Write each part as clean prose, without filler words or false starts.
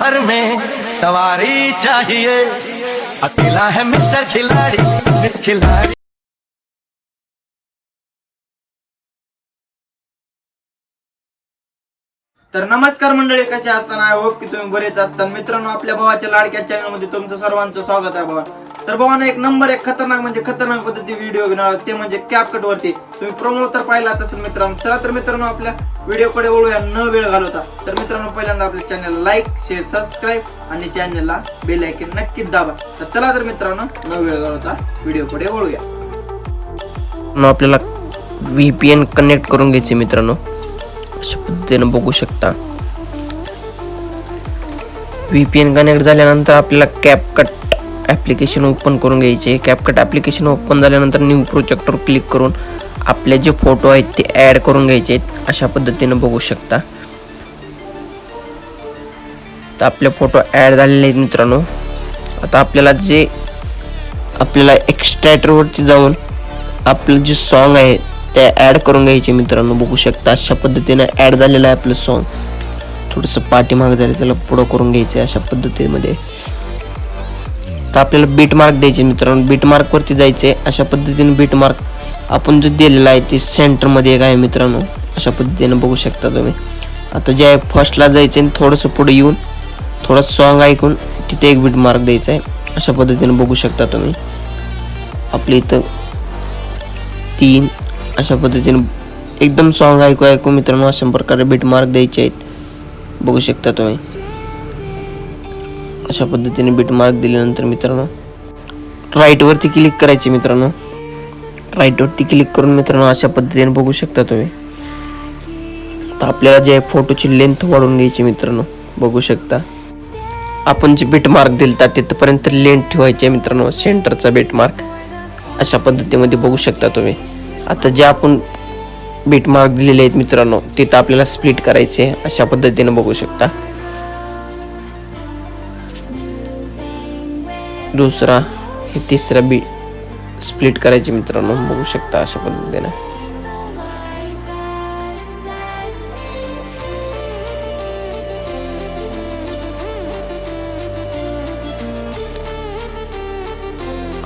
सफर में सवारी चाहिए, अकेला है मिस्टर खिलाड़ी, मिस खिलाड़ी। तर नमस्कार मंडळी, कसे असताना आय होप की तुम्ही बरेच असता मित्रांनो. आपल्या भावाच्या लाडक्या चॅनल मध्ये तुमचं सर्वांचं स्वागत आहे भावा. तर भावानं एक खतरनाक म्हणजे खतरनाक पद्धती व्हिडिओ घेणार आहोत, ते म्हणजे कॅपकट वरती. तुम्ही प्रोमो तर पाहिलाच असेल मित्रांनो. चला तर मित्रांनो आपल्या व्हिडिओकडे वळूया न वेळ घालवता. तर मित्रांनो पहिल्यांदा आपल्या चॅनलला लाईक शेअर सबस्क्राईब आणि चॅनलला बेल आयकॉन नक्कीच दाबा. तर चला तर मित्रांनो न वेळ घालवता व्हिडिओकडे वळूया. आपल्याला VPN कनेक्ट करून घ्यायचे मित्रांनो. अशा पद्धतीने बघू शकता. VPN कनेक्ट झाल्यानंतर आपल्याला कॅपकट ॲप्लिकेशन ओपन करून घ्यायचे. कॅपकट ॲप्लिकेशन ओपन झाल्यानंतर न्यू प्रोजेक्टवर क्लिक करून आपले जे फोटो आहेत ते ॲड करून घ्यायचे आहेत. अशा पद्धतीने बघू शकता. तर आपले फोटो ॲड झालेले आहेत मित्रांनो. आता आपल्याला एक्स्ट्रॅक्टरवरती जाऊन आपलं जे सॉन्ग आहे ते ॲड करून घ्यायचे मित्रांनो. बघू शकता अशा पद्धतीने ॲड झालेलं आहे आपलं सॉन्ग. थोडंसं पाठीमाग झालं त्याला पुढं करून घ्यायचं अशा पद्धतीमध्ये. तर आपल्याला बीट मार्क द्यायचे मित्रांनो. बीट मार्कवरती जायचे. अशा पद्धतीने बीट मार्क आपण जो दिलेला आहे ते सेंटरमध्ये एक आहे मित्रांनो. अशा पद्धतीने बघू शकता तुम्ही. आता जे आहे फर्स्टला जायचं आणि थोडंसं पुढे येऊन थोडं सॉन्ग ऐकून तिथे एक बीट मार्क द्यायचा आहे. अशा पद्धतीने बघू शकता तुम्ही. आपल्या इथं 3 अशा पद्धतीने एकदम सॉन्ग ऐकू मित्रांनो अशा प्रकारे बीट मार्क द्यायचे आहेत. बघू शकता तुम्ही. अशा पद्धतीने बीट मार्क दिल्यानंतर मित्रांनो राईट वरती क्लिक करायचे मित्रांनो. राईट वरती क्लिक करून मित्रांनो अशा पद्धतीने बघू शकता तुम्ही. तर आपल्याला जे फोटोची लेंथ वाढवून घ्यायची मित्रांनो. बघू शकता आपण जे बीट मार्क दिलता तिथपर्यंत लेंथ ठेवायची आहे मित्रांनो. सेंटरचा बीट मार्क अशा पद्धतीमध्ये बघू शकता तुम्ही. आता जे आपण बीट मार्क दिलेले आहेत मित्रांनो तिथं आपल्याला स्प्लिट करायचे अशा पद्धतीने बघू शकता. दुसरा हे तिसरा बीट स्प्लिट करायचे मित्रांनो. बघू शकता अशा पद्धतीने.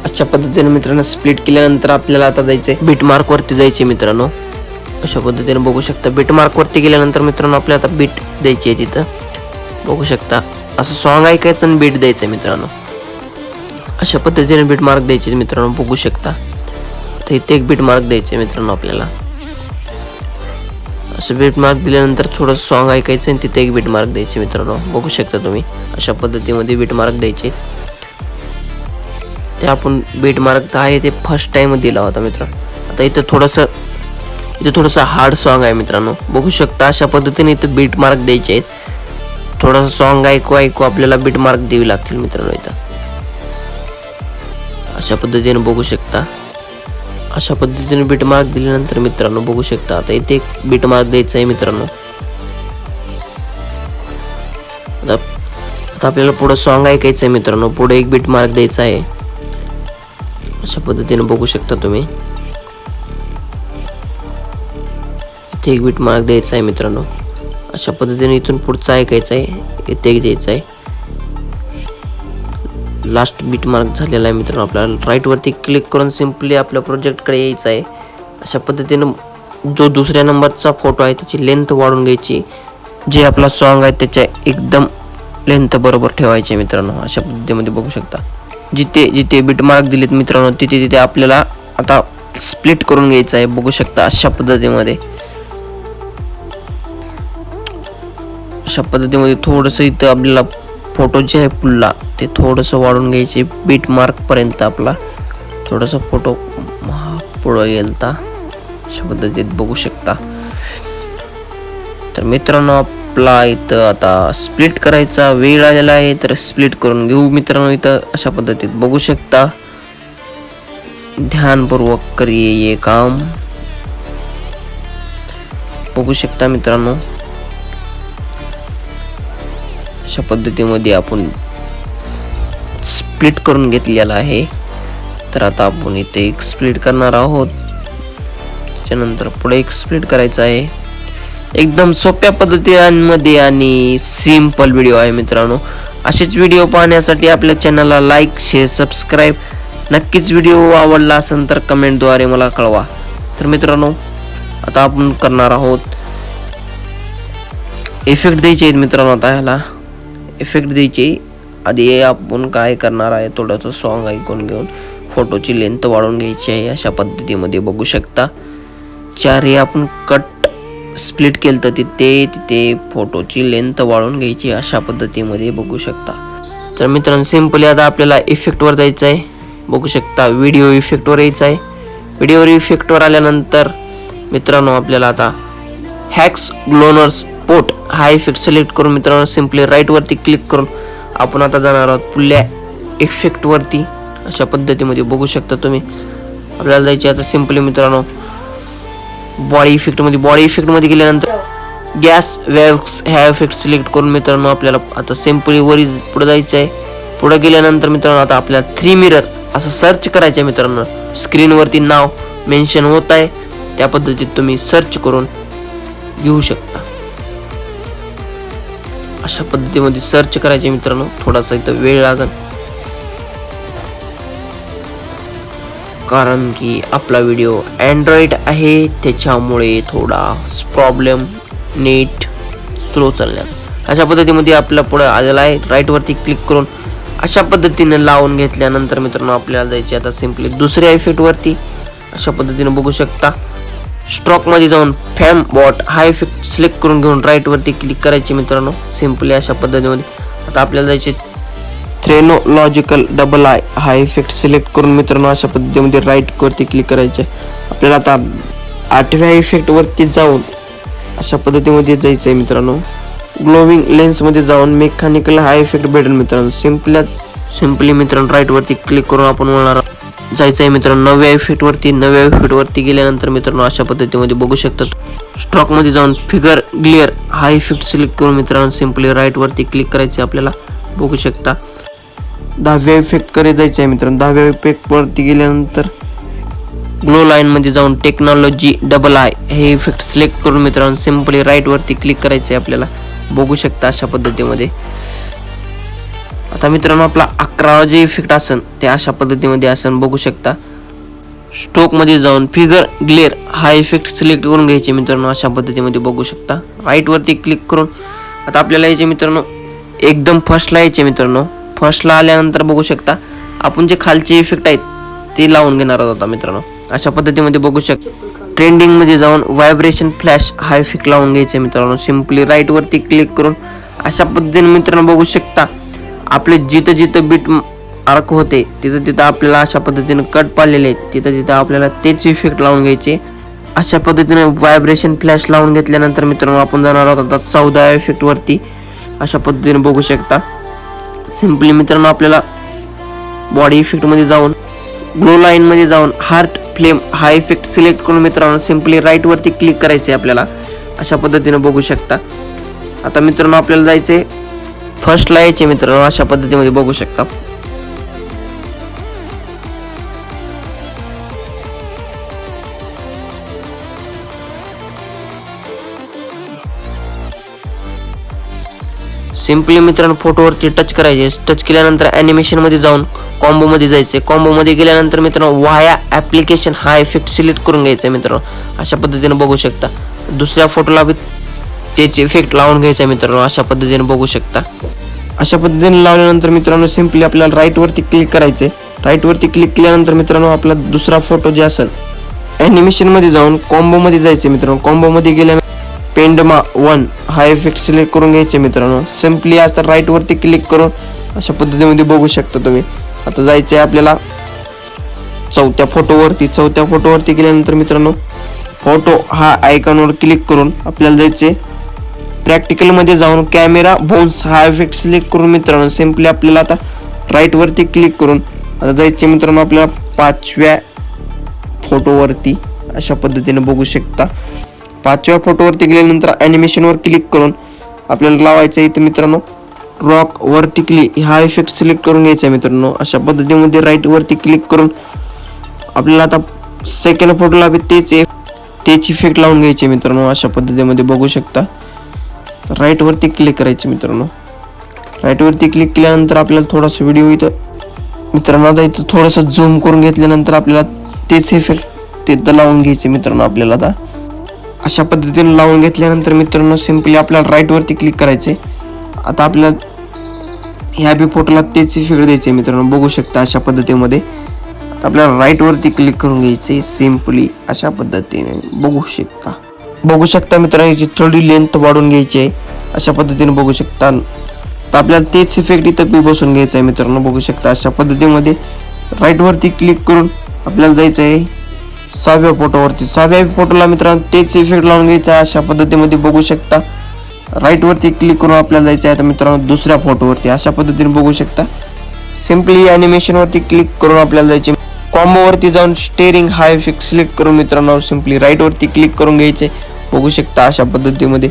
अशा पद्धतीने मित्रांनो स्प्लिट केल्यानंतर आपल्याला आता जायचंय बीट मार्क वरती जायचे मित्रांनो. अशा पद्धतीने बघू शकता. बीट मार्क वरती गेल्यानंतर मित्रांनो आपल्याला आता बीट द्यायची आहे तिथं. बघू शकता असं सॉन्ग ऐकायचं आणि बीट द्यायचं मित्रांनो. अशा पद्धतीने बीट मार्क द्यायचे मित्रांनो. बघू शकता. तर इथे एक बीट मार्क द्यायचे मित्रांनो आपल्याला. असं बीट मार्क दिल्यानंतर थोडं सॉन्ग ऐकायचं आणि तिथे एक बीट मार्क द्यायचे मित्रांनो. बघू शकता तुम्ही. अशा पद्धतीमध्ये बीट मार्क द्यायचे. ते आपण बीट मार्क आहे ते फर्स्ट टाइम दिला होता मित्रांनो. आता इथं थोडंसं हार्ड सॉन्ग आहे मित्रांनो. बघू शकता अशा पद्धतीने इथं बीट मार्क द्यायचे आहेत. थोडंसं सॉन्ग ऐकू आपल्याला बीट मार्क द्यावी लागतील मित्रांनो इथं. अशा पद्धतीने बघू शकता. अशा पद्धतीने बीट मार्क दिल्यानंतर मित्रांनो बघू शकता आता इथे एक बीट मार्क द्यायचा आहे मित्रांनो. आता आपल्याला पुढं सॉन्ग ऐकायचं आहे मित्रांनो. पुढे एक बीट मार्क द्यायचा आहे. अशा पद्धतीने बघू शकता तुम्ही. इथे एक बीट मार्क द्यायचा आहे मित्रांनो. अशा पद्धतीने इथून पुढचं ऐकायचं आहे. इथे एक द्यायचं आहे. लास्ट बीट मार्क झालेला आहे मित्रांनो. आपल्याला राईट वरती क्लिक करून सिम्पली आपल्या प्रोजेक्टकडे यायचं आहे. अशा पद्धतीने जो दुसऱ्या नंबरचा फोटो आहे त्याची लेंथ वाढवून घ्यायची. जे आपला सॉन्ग आहे त्याच्या एकदम लेंथ बरोबर ठेवायची मित्रांनो. अशा पद्धतीमध्ये बघू शकता. जिथे बीट मार्क दिलेत मित्रांनो तिथे आपल्याला आता स्प्लिट करून घ्यायचं आहे. बघू शकता अशा पद्धतीमध्ये. अशा पद्धतीमध्ये थोडंसं इथं आपल्याला फोटो जे आहे पुढला ते थोडंसं वाढवून घ्यायचे. बीट मार्क पर्यंत आपला थोडासा फोटो पुढं गेलता. अशा पद्धतीत बघू शकता. तर मित्रांनो आपला इथं आता स्प्लिट करायचा वेळ आलेला आहे तर स्प्लिट करून घेऊ मित्रांनो. इथं अशा पद्धतीत बघू शकता. ध्यानपूर्वक करिए ये काम. बघू शकता मित्रांनो. अशा पद्धतीमध्ये आपण स्प्लिट करून घेतलेला आहे. तर आता आपण इथे एक स्प्लिट करणार आहोत. त्याच्यानंतर पुढे एक स्प्लिट करायचा आहे. एकदम सोप्या पद्धतीमध्ये आणि सिंपल व्हिडिओ आहे मित्रांनो. असेच व्हिडिओ पाहण्यासाठी आपल्या चॅनलला लाईक, शेअर, सबस्क्राईब नक्कीच. व्हिडिओ आवडला असेल तर कमेंटद्वारे मला कळवा. तर मित्रांनो आता आपण करणार आहोत इफेक्ट द्यायचे आहेत मित्रांनो. आता ह्याला इफेक्ट द्यायचे आधी आपण काय करणार आहे, थोडंसं सॉन्ग ऐकून घेऊन फोटोची लेंथ वाढवून घ्यायची आहे. अशा पद्धतीमध्ये बघू शकता. 4 हे आपण कट स्प्लिट केलं तर तिथे फोटोची लेंथ वाढवून घ्यायची अशा पद्धतीमध्ये बघू शकता. तर मित्रांनो सिंपली आता आपल्याला इफेक्टवर जायचं आहे. बघू शकता व्हिडिओ इफेक्टवर यायचं आहे. व्हिडिओ इफेक्टवर आल्यानंतर मित्रांनो आपल्याला आता हॅक्स ग्लोनर स्पोर्ट हा इफेक्ट सिलेक्ट करून मित्रांनो सिंपली राईट वरती क्लिक करून आपण आता जाणार आहोत पुढल्या इफेक्ट वरती. अशा पद्धतीमध्ये बघू शकता तुम्ही. आपल्याला जायचे आता सिंपली मित्रांनो बॉडी इफेक्टमध्ये गेल्यानंतर गॅस वेव्स ह्या इफेक्ट सिलेक्ट करून मित्रांनो आपल्याला आता सिंपली वरी पुढे जायचं आहे. पुढे गेल्यानंतर मित्रांनो आता आपल्याला 3 मिरर असं सर्च करायचं आहे मित्रांनो. स्क्रीनवरती नाव मेन्शन होत आहे, त्या पद्धतीत तुम्ही सर्च करून घेऊ शकता. अशा पद्धतीमध्ये सर्च करायचे मित्रांनो. थोडासा इथं वेळ लागेल कारण की आपला व्हिडिओ अँड्रॉइड आहे, त्याच्यामुळे थोडा प्रॉब्लेम नेट स्लो चालण्याचा. अशा पद्धतीमध्ये आपला पुढे आलेला आहे. राईट वरती क्लिक करून अशा पद्धतीने लावून घेतल्यानंतर मित्रांनो आपल्याला जायचे आता सिंपली दुसऱ्या इफेक्ट वरती. अशा पद्धतीने बघू शकता. स्ट्रोक मध्ये जाऊन फॅम बॉट हा इफेक्ट सिलेक्ट करून घेऊन राईट वरती क्लिक करायचे मित्रांनो सिंपली अशा पद्धतीमध्ये. आता आपल्याला जायचे थ्रेनोलॉजिकल डबल आय हा इफेक्ट सिलेक्ट करून मित्रांनो अशा पद्धतीमध्ये राईट वरती क्लिक करायचे. आपल्याला आता 8व्या इफेक्ट वरती जाऊन अशा पद्धतीमध्ये जायचं आहे मित्रांनो. ग्लोविंग लेन्स मध्ये जाऊन मेकॅनिकल हा इफेक्ट भेटेल मित्रांनो. सिंपली मित्रांनो राईट वरती क्लिक करून आपण होणार जायचं आहे मित्रांनो 9व्या इफेक्ट वरती गेल्यानंतर मित्रांनो अशा पद्धतीमध्ये बघू शकतात. स्ट्रोक मध्ये जाऊन फिगर ग्लिअर हा इफेक्ट सिलेक्ट करून मित्रांनो सिंपली राईट वरती क्लिक करायचे. आपल्याला बघू शकता 10व्या इफेक्ट कडे जायचं आहे मित्रांनो. 10व्या इफेक्ट वरती गेल्यानंतर ग्लो लाईन मध्ये जाऊन टेक्नॉलॉजी डबल आय हे इफेक्ट सिलेक्ट करून मित्रांनो सिंपली राईट वरती क्लिक करायचे. आपल्याला बघू शकता अशा पद्धतीमध्ये. आता मित्रांनो आपला 11वा जे इफेक्ट असेल ते अशा पद्धतीमध्ये असेल बघू शकता. स्ट्रोक मध्ये जाऊन फिगर ग्लेअर हा इफेक्ट सिलेक्ट करून घ्यायचे मित्रांनो अशा पद्धतीमध्ये बघू शकता. राईट वरती क्लिक करून आता आपल्याला यायचे मित्रांनो एकदम फर्स्टला यायचे मित्रांनो. फर्स्टला आल्यानंतर बघू शकता आपण जे खालचे इफेक्ट आहेत ते लावून घेणार आहोत आता मित्रांनो अशा पद्धतीमध्ये बघू शकता. ट्रेंडिंग मध्ये जाऊन व्हायब्रेशन फ्लॅश हा इफेक्ट लावून घ्यायचे मित्रांनो. सिंपली राईट वरती क्लिक करून अशा पद्धतीने मित्रांनो बघू शकता आपले जिथं बीट आर्क होते तिथं आपल्याला अशा पद्धतीने कट पाडलेले आहेत तिथं आपल्याला तेच इफेक्ट लावून घ्यायचे. अशा पद्धतीने व्हायब्रेशन फ्लॅश लावून घेतल्यानंतर मित्रांनो आपण जाणार आहोत आता 14व्या इफेक्ट वरती. अशा पद्धतीने बघू शकता. सिंपली मित्रांनो आपल्याला बॉडी इफेक्ट मध्ये जाऊन ग्लो लाईन मध्ये जाऊन हार्ट फ्लेम हा इफेक्ट सिलेक्ट करून मित्रांनो सिंपली राईट वरती क्लिक करायचे आपल्याला अशा पद्धतीने बघू शकता. आता मित्रांनो आपल्याला जायचे फर्स्टला यायचे मित्रांनो अशा पद्धतीमध्ये बघू शकता. सिंपली मित्रांनो फोटोवरती टच करायचे. टच केल्यानंतर ॲनिमेशन मध्ये जाऊन कॉम्बो मध्ये जायचे. कॉम्बो मध्ये गेल्यानंतर मित्रांनो वाया ॲप्लिकेशन हा इफेक्ट सिलेक्ट करून घ्यायचा मित्रांनो अशा पद्धतीने बघू शकता. दुसऱ्या फोटोला बी त्याचे इफेक्ट लावून घ्यायचा मित्रांनो अशा पद्धतीने बघू शकता. अशा पद्धतीने लावल्यानंतर मित्रांनो सिंपली आपल्याला राईट वरती क्लिक करायचे. राईट वरती क्लिक केल्यानंतर मित्रांनो आपला दुसरा फोटो जे असेल ॲनिमेशन मध्ये जाऊन कॉम्बो मध्ये जायचे मित्रांनो. कॉम्बो मध्ये गेल्यानंतर पेंडमा 1 हा इफेक्ट सिलेक्ट करून घ्यायचे मित्रांनो. सिंपली आता राईट वरती क्लिक करून अशा पद्धतीमध्ये बघू शकता तुम्ही. आता जायचे आपल्याला चौथ्या फोटोवरती गेल्यानंतर मित्रांनो फोटो हा आयकॉनवर क्लिक करून आपल्याला जायचे प्रॅक्टिकल मध्ये जाऊन कॅमेरा बोन्स हा इफेक्ट सिलेक्ट करून मित्रांनो सिंपली आपल्याला आता राईट वरती क्लिक करून आता जायचे मित्रांनो आपल्याला 5व्या फोटोवरती अशा पद्धतीने बघू शकता. 5व्या फोटोवरती गेल्यानंतर ॲनिमेशनवर क्लिक करून आपल्याला लावायचं इथं मित्रांनो रॉक वर्टिकली हा इफेक्ट सिलेक्ट करून घ्यायचा मित्रांनो अशा पद्धतीमध्ये राईट वरती क्लिक करून आपल्याला आता सेकंड फोटोला बी तेच तेच इफेक्ट लावून घ्यायचे मित्रांनो. अशा पद्धतीमध्ये बघू शकता. राईट वरती क्लिक करायचे मित्रांनो. राईट वरती क्लिक केल्यानंतर आपल्याला थोडासा व्हिडिओ इथं मित्रांनो आता इथं थोडंसं झूम करून घेतल्यानंतर आपल्याला तेच इफेक्ट तिथं लावून घ्यायचे मित्रांनो. आपल्याला आता अशा पद्धतीने लावून घेतल्यानंतर मित्रांनो सिम्पली आपल्याला राईट वरती क्लिक करायचे. आता आपल्याला ह्या बी फोटोला तेच इफेक्ट द्यायचे मित्रांनो. बघू शकता अशा पद्धतीमध्ये. आता आपल्याला राईट वरती क्लिक करून घ्यायचे सिम्पली अशा पद्धतीने बघू शकता मित्रांनो. याची थोडी लेंथ वाढून घ्यायची आहे अशा पद्धतीने बघू शकता. तर आपल्याला तेच इफेक्ट इथं बी बसून घ्यायचं आहे मित्रांनो. बघू शकता अशा पद्धतीमध्ये राईट वरती क्लिक करून आपल्याला जायचं आहे 6व्या फोटोवरती. 6व्या फोटोला मित्रांनो तेच इफेक्ट लावून घ्यायचा आहे अशा पद्धतीमध्ये बघू शकता. राईट वरती क्लिक करून आपल्याला जायचं आहे तर मित्रांनो दुसऱ्या फोटोवरती अशा पद्धतीने बघू शकता. सिम्पली ॲनिमेशन वरती क्लिक करून आपल्याला जायचे. कॉम्बो वरती जाऊन स्टेअरिंग हा इफेक्ट सिलेक्ट करून मित्रांनो सिम्पली राईट वरती क्लिक करून घ्यायचे. बघू शकता अशा पद्धतीमध्ये.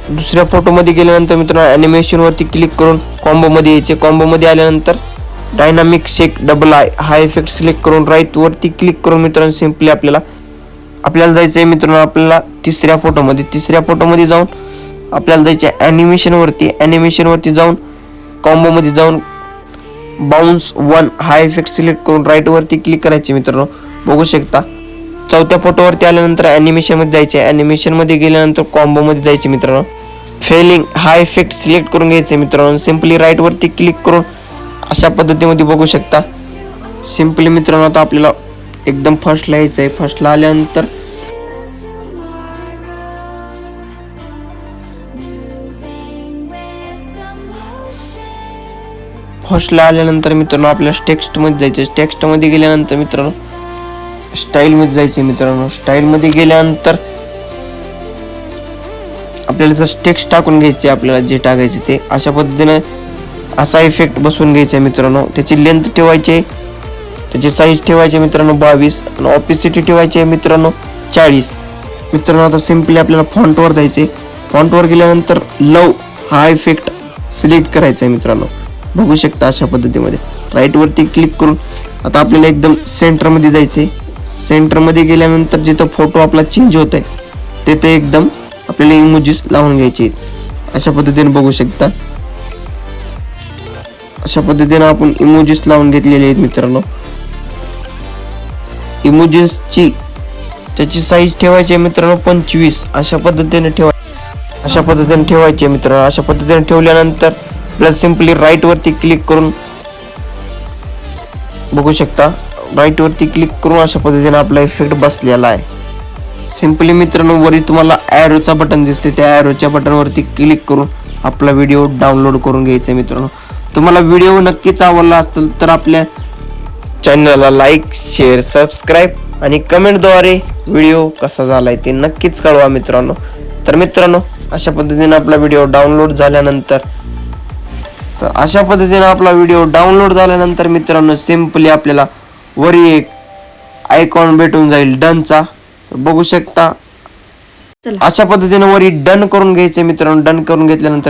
दुसऱ्या फोटोमध्ये गेल्यानंतर मित्रांनो ॲनिमेशन वरती क्लिक करून कॉम्बो मध्ये यायचे. कॉम्बो मध्ये आल्यानंतर डायनामिक शेक डबल आय हा इफेक्ट सिलेक्ट करून राईट वरती क्लिक करून मित्रांनो सिम्पली आपल्याला जायचं आहे मित्रांनो आपल्याला तिसऱ्या फोटोमध्ये जाऊन आपल्याला जायचं आहे ॲनिमेशन वरती जाऊन कॉम्बो मध्ये जाऊन बाउन्स 1 हा इफेक्ट सिलेक्ट करून राईट वरती क्लिक करायचे मित्रांनो. बघू शकता. चौथ्या फोटोवरती आल्यानंतर ॲनिमेशन मध्ये जायचे. ॲनिमेशन मध्ये गेल्यानंतर कॉम्बो मध्ये जायचे मित्रांनो. फेलिंग हा इफेक्ट सिलेक्ट करून घ्यायचे मित्रांनो. सिम्पली राईट वरती क्लिक करून अशा पद्धतीमध्ये बघू शकता. सिम्पली मित्रांनो आता आपल्याला एकदम फर्स्टला यायचं आहे. फर्स्टला आल्यानंतर मित्रांनो आपल्याला टेक्स्ट मध्ये जायचं. टेक्स्ट मध्ये गेल्यानंतर मित्रांनो स्टाईल मध्ये जायचे मित्रांनो. स्टाईल मध्ये गेल्यानंतर आपल्याला टेक्स्ट टाकून घ्यायचे. आपल्याला जे टाकायचे ते अशा पद्धतीने असा इफेक्ट बसवून घ्यायचा मित्रांनो. त्याची लेंथ ठेवायची, त्याची साईज ठेवायची मित्रांनो 22 आणि ऑपिसिटी ठेवायची आहे मित्रांनो 40. मित्रांनो आता सिम्पली आपल्याला फॉन्टवर जायचे. फॉन्टवर गेल्यानंतर लव हा इफेक्ट सिलेक्ट करायचा आहे मित्रांनो. बघू शकता अशा पद्धतीमध्ये राईट वरती क्लिक करून आता आपल्याला एकदम सेंटर मध्ये जायचे. सेंटर मध्ये गेल्यानंतर जिथं फोटो आपला चेंज होत आहे तिथे एकदम आपल्याला इमोजीस लावून घ्यायचे अशा पद्धतीने बघू शकता. अशा पद्धतीने आपण इमोजीस लावून घेतलेले आहेत मित्रांनो. इमोजीसची त्याची साईज ठेवायची आहे मित्रांनो 25 अशा पद्धतीने ठेवायची आहे मित्रांनो. अशा पद्धतीने ठेवल्यानंतर प्लस सिम्पली राईट वरती क्लिक करून बघू शकता. राईट वरती क्लिक करून अशा पद्धतीने आपला इफेक्ट बसलेला आहे. सिम्पली मित्रांनो वरी तुम्हाला ॲरोचा बटन दिसते. त्या ॲरोच्या बटन वरती क्लिक करून आपला व्हिडिओ डाउनलोड करून घ्यायचा मित्रांनो. तुम्हाला व्हिडिओ नक्कीच आवडला असेल तर आपल्या चॅनलला लाईक शेअर सबस्क्राईब आणि कमेंटद्वारे व्हिडिओ कसा झालाय ते नक्कीच कळवा मित्रांनो. तर मित्रांनो अशा पद्धतीने आपला व्हिडिओ डाउनलोड झाल्यानंतर मित्रांनो सिम्पली आपल्याला वरी एक आयकॉन भेटून जाईल डनचा. बघू शकता अशा पद्धतीने वरी डन करून घ्यायचे मित्रांनो. डन करून घेतल्यानंतर